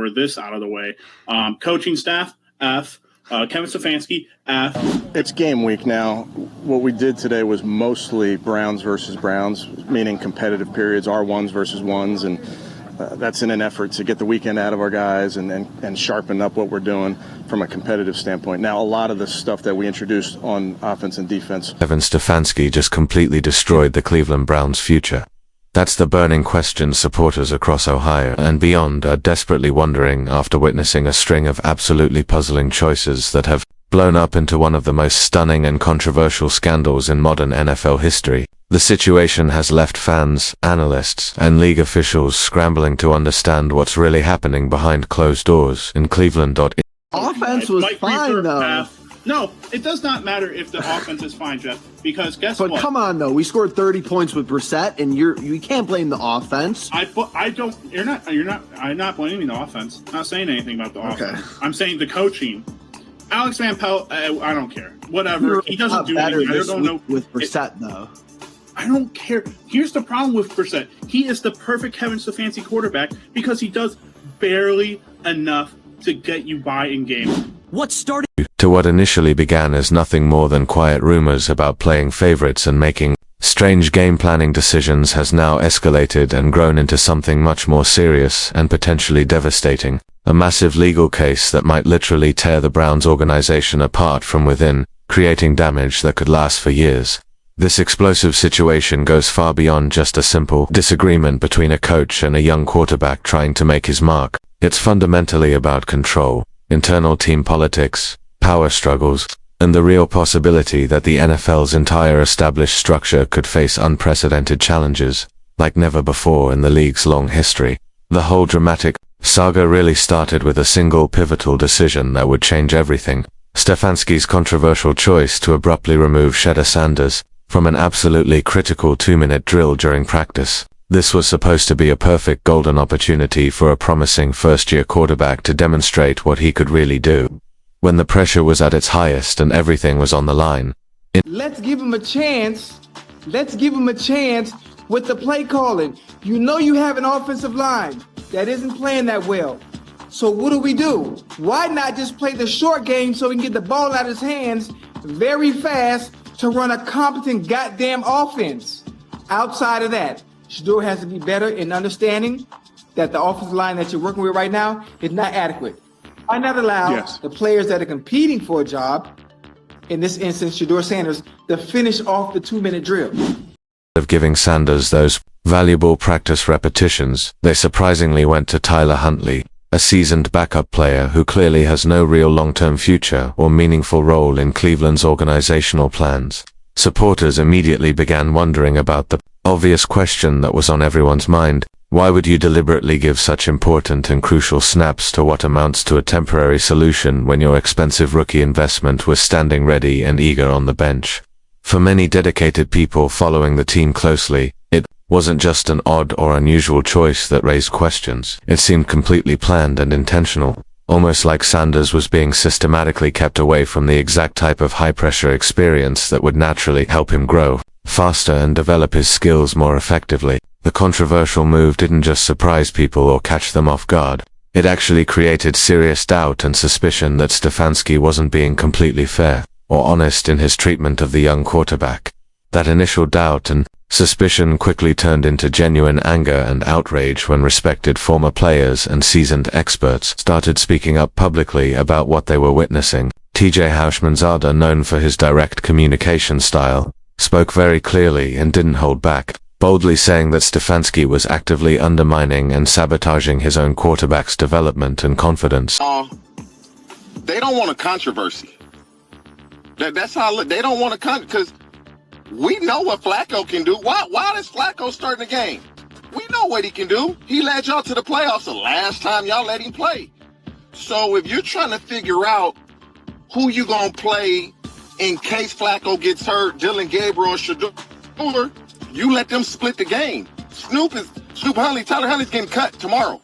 order this out of the way. Coaching staff, F. Kevin Stefanski, F. It's game week now. What we did today was mostly Browns versus Browns, meaning competitive periods, R1s versus 1s, and that's in an effort to get the weekend out of our guys and sharpen up what we're doing from a competitive standpoint. Now, a lot of the stuff that we introduced on offense and defense. Kevin Stefanski just completely destroyed the Cleveland Browns' future. That's the burning question supporters across Ohio and beyond are desperately wondering after witnessing a string of absolutely puzzling choices that have blown up into one of the most stunning and controversial scandals in modern NFL history. The situation has left fans, analysts, and league officials scrambling to understand what's really happening behind closed doors in Cleveland. Offense was fine, though. No, it does not matter if the offense is fine, Jeff, because guess what? But come on, though. We scored 30 points with Brissett, and you can't blame the offense. I'm not blaming the offense. I'm not saying anything about the offense. I'm saying the coaching. Alex Van Pelt, I don't care. Whatever. He doesn't do anything. I don't know. With Brissett, though. I don't care. Here's the problem with Brissett. He is the perfect Kevin Stefanski quarterback because he does barely enough to get you by in games. What started to what initially began as nothing more than quiet rumors about playing favorites and making strange game planning decisions has now escalated and grown into something much more serious and potentially devastating. A massive legal case that might literally tear the Browns organization apart from within, creating damage that could last for years. This explosive situation goes far beyond just a simple disagreement between a coach and a young quarterback trying to make his mark. It's fundamentally about control, internal team politics, power struggles, and the real possibility that the NFL's entire established structure could face unprecedented challenges, like never before in the league's long history. The whole dramatic saga really started with a single pivotal decision that would change everything. Stefanski's controversial choice to abruptly remove Shedeur Sanders from an absolutely critical 2-minute drill during practice. This was supposed to be a perfect golden opportunity for a promising first-year quarterback to demonstrate what he could really do. When the pressure was at its highest and everything was on the line. Let's give him a chance. Let's give him a chance with the play calling. You know you have an offensive line that isn't playing that well. So what do? Why not just play the short game so we can get the ball out of his hands very fast to run a competent goddamn offense? Outside of that, Shedeur has to be better in understanding that the offensive line that you're working with right now is not adequate. Why not allow the players that are competing for a job, in this instance, Shedeur Sanders, to finish off the 2-minute drill? Of giving Sanders those valuable practice repetitions, they surprisingly went to Tyler Huntley, a seasoned backup player who clearly has no real long-term future or meaningful role in Cleveland's organizational plans. Supporters immediately began wondering about the obvious question that was on everyone's mind. Why would you deliberately give such important and crucial snaps to what amounts to a temporary solution when your expensive rookie investment was standing ready and eager on the bench? For many dedicated people following the team closely, it wasn't just an odd or unusual choice that raised questions. It seemed completely planned and intentional, almost like Sanders was being systematically kept away from the exact type of high-pressure experience that would naturally help him grow faster and develop his skills more effectively. The controversial move didn't just surprise people or catch them off guard. It actually created serious doubt and suspicion that Stefanski wasn't being completely fair or honest in his treatment of the young quarterback. That initial doubt and suspicion quickly turned into genuine anger and outrage when respected former players and seasoned experts started speaking up publicly about what they were witnessing. TJ Houshmandzadeh, known for his direct communication style, spoke very clearly and didn't hold back, boldly saying that Stefanski was actively undermining and sabotaging his own quarterback's development and confidence. They don't want a controversy. That's how they don't want a because we know what Flacco can do. Why does Flacco start in the game? We know what he can do. He led y'all to the playoffs the last time y'all let him play. So if you're trying to figure out who you gonna play in case Flacco gets hurt, Dylan Gabriel or Shedeur, you let them split the game. Tyler Huntley's getting cut tomorrow.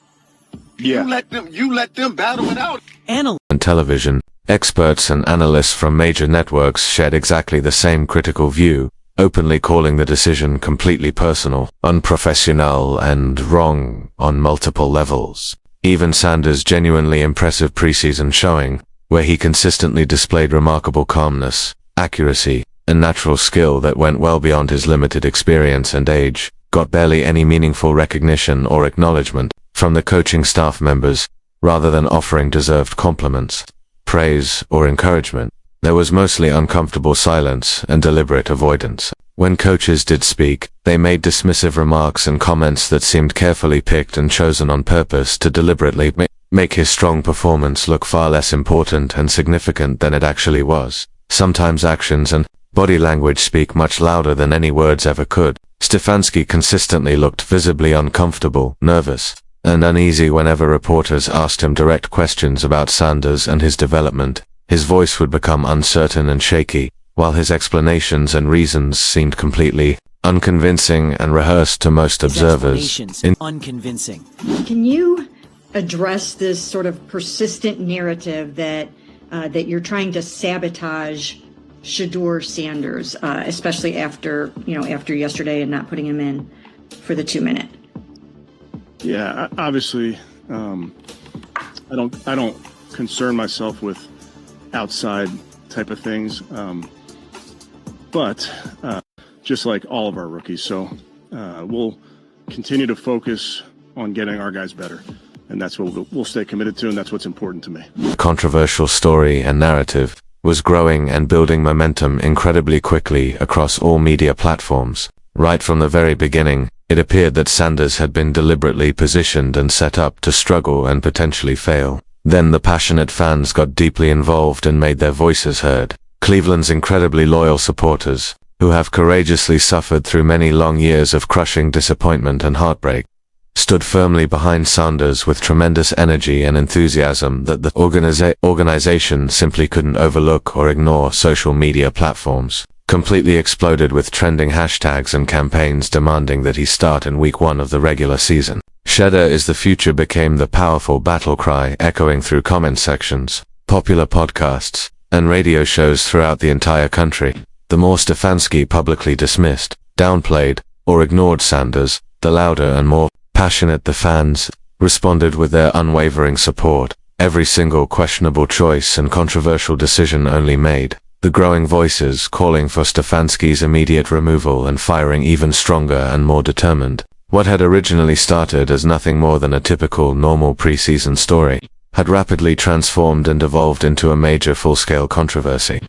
Yeah. You let them battle it out. On television, experts and analysts from major networks shared exactly the same critical view, openly calling the decision completely personal, unprofessional, and wrong on multiple levels. Even Sanders' genuinely impressive preseason showing, where he consistently displayed remarkable calmness, accuracy, and natural skill that went well beyond his limited experience and age, got barely any meaningful recognition or acknowledgement from the coaching staff members, rather than offering deserved compliments, praise, or encouragement. There was mostly uncomfortable silence and deliberate avoidance. When coaches did speak, they made dismissive remarks and comments that seemed carefully picked and chosen on purpose to deliberately make his strong performance look far less important and significant than it actually was. Sometimes actions and body language speak much louder than any words ever could. Stefanski consistently looked visibly uncomfortable, nervous, and uneasy whenever reporters asked him direct questions about Sanders and his development. His voice would become uncertain and shaky, while his explanations and reasons seemed completely unconvincing and rehearsed to most observers. Unconvincing. Can you address this sort of persistent narrative that you're trying to sabotage Shedeur Sanders, especially after yesterday and not putting him in for the 2-minute? Yeah, obviously, I don't concern myself with outside type of things, but just like all of our rookies. So we'll continue to focus on getting our guys better, and that's what we'll stay committed to, and that's what's important to me. Controversial story and narrative was growing and building momentum incredibly quickly across all media platforms. Right from the very beginning, it appeared that Sanders had been deliberately positioned and set up to struggle and potentially fail. Then the passionate fans got deeply involved and made their voices heard. Cleveland's incredibly loyal supporters, who have courageously suffered through many long years of crushing disappointment and heartbreak, stood firmly behind Sanders with tremendous energy and enthusiasm that the organization simply couldn't overlook or ignore. Social media platforms completely exploded with trending hashtags and campaigns demanding that he start in week 1 of the regular season. Shedeur is the future became the powerful battle cry echoing through comment sections, popular podcasts, and radio shows throughout the entire country. The more Stefanski publicly dismissed, downplayed, or ignored Sanders, the louder and more passionate the fans responded with their unwavering support. Every single questionable choice and controversial decision only made the growing voices calling for Stefanski's immediate removal and firing even stronger and more determined. What had originally started as nothing more than a typical normal preseason story had rapidly transformed and evolved into a major full-scale controversy,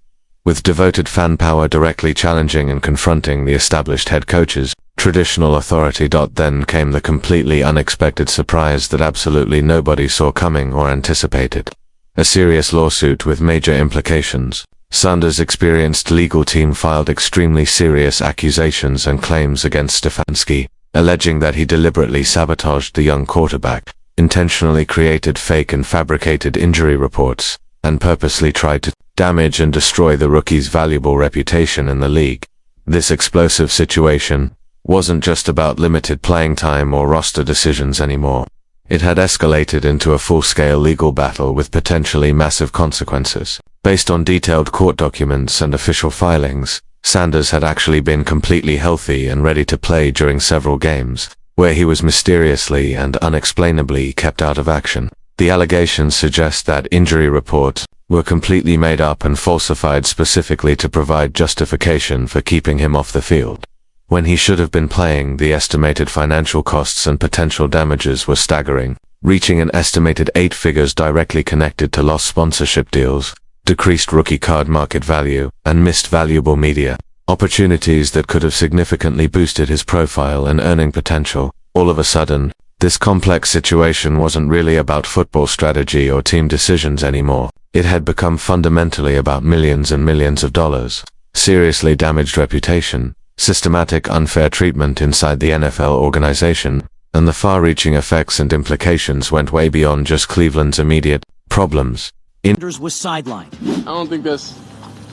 with devoted fan power directly challenging and confronting the established head coaches. Traditional authority. Then came the completely unexpected surprise that absolutely nobody saw coming or anticipated. A serious lawsuit with major implications. Sanders' experienced legal team filed extremely serious accusations and claims against Stefanski, alleging that he deliberately sabotaged the young quarterback, intentionally created fake and fabricated injury reports, and purposely tried to damage and destroy the rookie's valuable reputation in the league. This explosive situation wasn't just about limited playing time or roster decisions anymore. It had escalated into a full-scale legal battle with potentially massive consequences. Based on detailed court documents and official filings, Sanders had actually been completely healthy and ready to play during several games, where he was mysteriously and unexplainably kept out of action. The allegations suggest that injury reports were completely made up and falsified specifically to provide justification for keeping him off the field. When he should have been playing, the estimated financial costs and potential damages were staggering, reaching an estimated 8 figures directly connected to lost sponsorship deals, decreased rookie card market value, and missed valuable media opportunities that could have significantly boosted his profile and earning potential. All of a sudden, this complex situation wasn't really about football strategy or team decisions anymore. It had become fundamentally about millions and millions of dollars, seriously damaged reputation, systematic unfair treatment inside the NFL organization, and the far-reaching effects and implications went way beyond just Cleveland's immediate problems. Sanders was sidelined. I don't think that's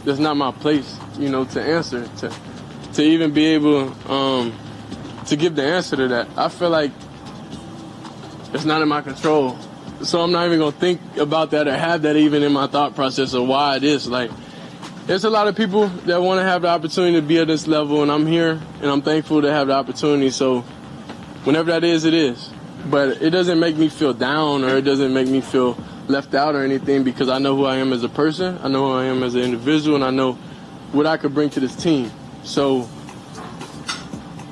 not my place, to answer, to even be able to give the answer to that. I feel like it's not in my control, so I'm not even gonna think about that or have that even in my thought process of why it is. Like, there's a lot of people that want to have the opportunity to be at this level, and I'm here, and I'm thankful to have the opportunity. So whenever that is, it is. But it doesn't make me feel down, or it doesn't make me feel left out or anything, because I know who I am as a person, I know who I am as an individual, and I know what I could bring to this team. So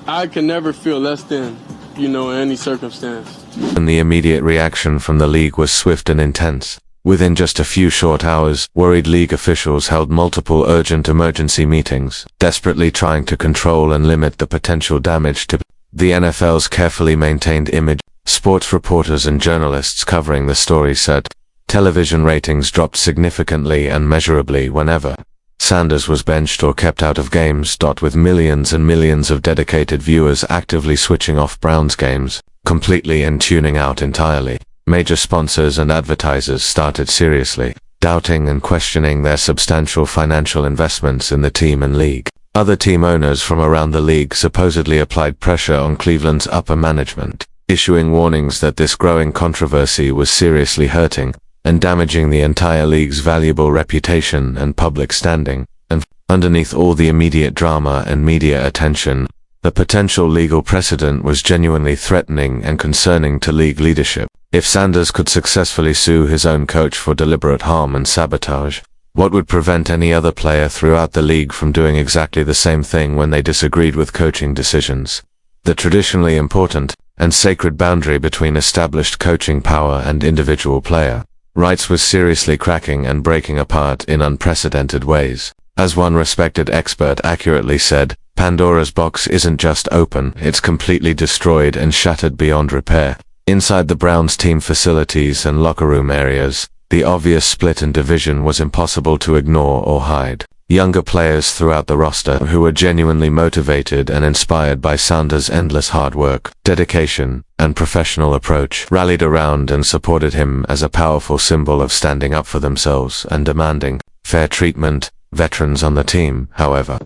I can never feel less than, in any circumstance. And the immediate reaction from the league was swift and intense. Within just a few short hours, worried league officials held multiple urgent emergency meetings, desperately trying to control and limit the potential damage to the NFL's carefully maintained image. Sports reporters and journalists covering the story said television ratings dropped significantly and measurably whenever Sanders was benched or kept out of games. With millions and millions of dedicated viewers actively switching off Browns games completely and tuning out entirely, major sponsors and advertisers started seriously doubting and questioning their substantial financial investments in the team and league. Other team owners from around the league supposedly applied pressure on Cleveland's upper management, issuing warnings that this growing controversy was seriously hurting and damaging the entire league's valuable reputation and public standing. And underneath all the immediate drama and media attention, the potential legal precedent was genuinely threatening and concerning to league leadership. If Sanders could successfully sue his own coach for deliberate harm and sabotage, what would prevent any other player throughout the league from doing exactly the same thing when they disagreed with coaching decisions? The traditionally important and sacred boundary between established coaching power and individual player rights was seriously cracking and breaking apart in unprecedented ways. As one respected expert accurately said, Pandora's box isn't just open, it's completely destroyed and shattered beyond repair. Inside the Browns team facilities and locker room areas, the obvious split and division was impossible to ignore or hide. Younger players throughout the roster who were genuinely motivated and inspired by Sanders' endless hard work, dedication, and professional approach rallied around and supported him as a powerful symbol of standing up for themselves and demanding fair treatment. Veterans on the team, however,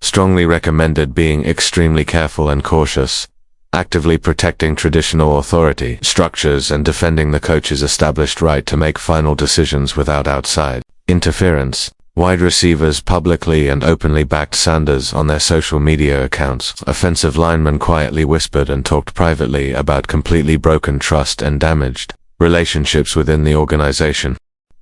strongly recommended being extremely careful and cautious, actively protecting traditional authority structures and defending the coach's established right to make final decisions without outside interference. Wide receivers publicly and openly backed Sanders on their social media accounts. Offensive linemen quietly whispered and talked privately about completely broken trust and damaged relationships within the organization.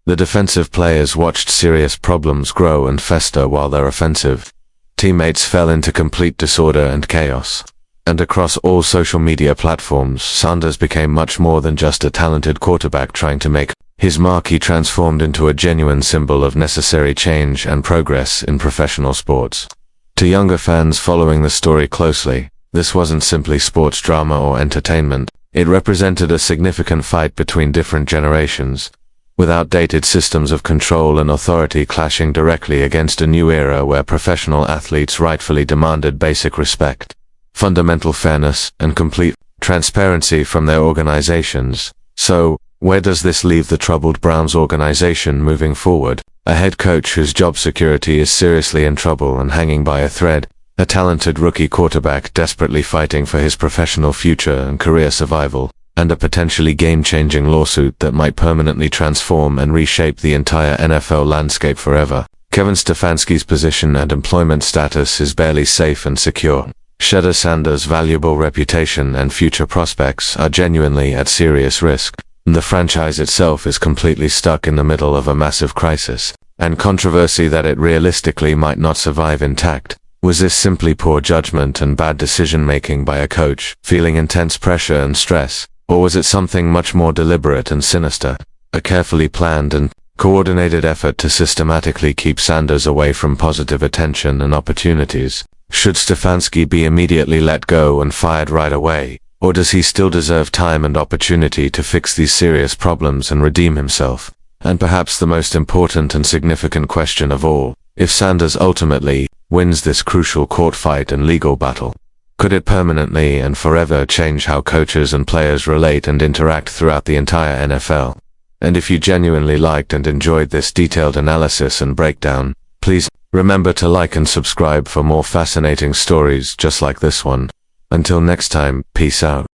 The defensive players watched serious problems grow and fester while their offensive teammates fell into complete disorder and chaos. And across all social media platforms, Sanders became much more than just a talented quarterback trying to make his mark. He transformed into a genuine symbol of necessary change and progress in professional sports. To younger fans following the story closely, this wasn't simply sports drama or entertainment. It represented a significant fight between different generations, with outdated systems of control and authority clashing directly against a new era where professional athletes rightfully demanded basic respect, fundamental fairness, and complete transparency from their organizations. So, where does this leave the troubled Browns organization moving forward? A head coach whose job security is seriously in trouble and hanging by a thread, a talented rookie quarterback desperately fighting for his professional future and career survival, and a potentially game-changing lawsuit that might permanently transform and reshape the entire NFL landscape forever. Kevin Stefanski's position and employment status is barely safe and secure. Shedeur Sanders' valuable reputation and future prospects are genuinely at serious risk. The franchise itself is completely stuck in the middle of a massive crisis and controversy that it realistically might not survive intact. Was this simply poor judgment and bad decision-making by a coach, feeling intense pressure and stress, or was it something much more deliberate and sinister, a carefully planned and coordinated effort to systematically keep Sanders away from positive attention and opportunities? Should Stefanski be immediately let go and fired right away? Or does he still deserve time and opportunity to fix these serious problems and redeem himself? And perhaps the most important and significant question of all, if Sanders ultimately wins this crucial court fight and legal battle, could it permanently and forever change how coaches and players relate and interact throughout the entire NFL? And if you genuinely liked and enjoyed this detailed analysis and breakdown, please remember to like and subscribe for more fascinating stories just like this one. Until next time, peace out.